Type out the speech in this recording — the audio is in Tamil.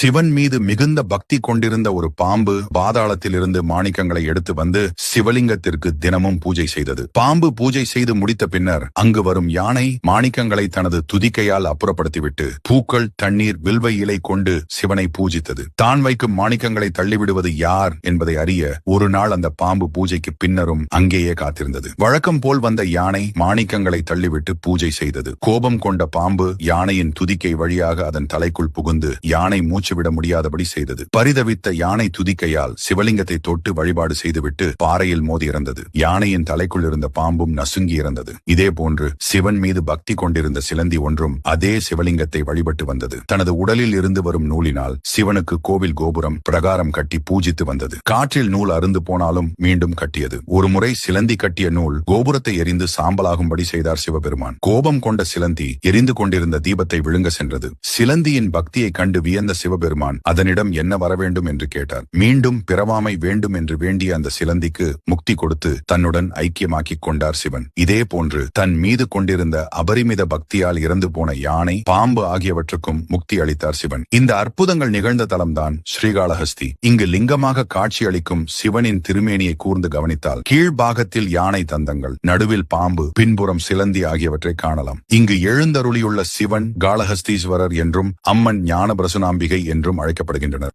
சிவன் மீது மிகுந்த பக்தி கொண்டிருந்த ஒரு பாம்பு பாதாளத்திலிருந்து மாணிக்கங்களை எடுத்து வந்து சிவலிங்கத்திற்கு தினமும் பூஜை செய்தது. பாம்பு பூஜை செய்து முடித்த பின்னர் அங்கு வரும் யானை மாணிக்கங்களை தனது துதிக்கையால் அப்புறப்படுத்திவிட்டு பூக்கள், தண்ணீர், வில்வ இலை கொண்டு சிவனை பூஜித்தது. தான் வைக்கும் மாணிக்கங்களை தள்ளிவிடுவது யார் என்பதை அறிய ஒரு நாள் அந்த பாம்பு பூஜைக்கு பின்னரும் அங்கேயே காத்திருந்தது. வழக்கம் போல் வந்த யானை மாணிக்கங்களை தள்ளிவிட்டு பூஜை செய்தது. கோபம் கொண்ட பாம்பு யானையின் துதிக்கை வழியாக அதன் தலைக்குள் புகுந்து யானை மூச்சுவிட முடியாதபடி செய்தது. பரிதவித்த யானை துதிக்கையால் சிவலிங்கத்தை தொட்டு வழிபாடு செய்துவிட்டு பாறையில் மோதி இறந்தது. யானையின் தலைக்குள் இருந்த பாம்பும் நசுங்கி இறந்தது. இதே போன்று சிவன் மீது பக்தி கொண்டிருந்த சிலந்தி ஒன்றும் அதே சிவலிங்கத்தை வழிபட்டு வந்தது. தனது உடலில் இருந்து வரும் நூலினால் சிவனுக்கு கோவில் கோபுரம், பிரகாரம் கட்டி பூஜித்து வந்தது. காற்றில் நூல் அருந்து போனாலும் மீண்டும் கட்டியது. ஒருமுறை சிலந்தி கட்டிய நூல் கோபுரத்தை எரிந்து சாம்பலாகும்படி செய்தார் சிவபெருமான். கோபம் கொண்ட சிலந்தி எரிந்து கொண்டிருந்த தீபத்தை விழுங்க சென்றது. சிலந்தியின் பக்தியை கண்டு வியந்த சிவபெருமான் அதனிடம் என்ன வர வேண்டும் என்று கேட்டார். மீண்டும் பிறவாமை வேண்டும் என்று வேண்டிய அந்த சிலந்திக்கு முக்தி கொடுத்து தன்னுடன் ஐக்கியமாக்கிக் கொண்டார் சிவன். இதே போன்று தன் மீது கொண்டிருந்த அபரிமித பக்தியால் இறந்து போன யானை, பாம்பு ஆகியவற்றுக்கும் முக்தி அளித்தார் சிவன். இந்த அற்புதங்கள் நிகழ்ந்த தலம்தான் ஸ்ரீகாளஹஸ்தி. இங்கு லிங்கமாக காட்சியளிக்கும் சிவனின் திருமேனியை கூர்ந்து கவனித்தால் கீழ்பாகத்தில் யானை தந்தங்கள், நடுவில் பாம்பு, பின்புறம் சிலந்தி ஆகியவற்றை காணலாம். இங்கு எழுந்தருளியுள்ள சிவன் காளஹஸ்தீஸ்வரர் என்றும் அம்மன் ஞான பிரசுனாம்பிகை என்றும் அழைக்கப்படுகின்றனர்.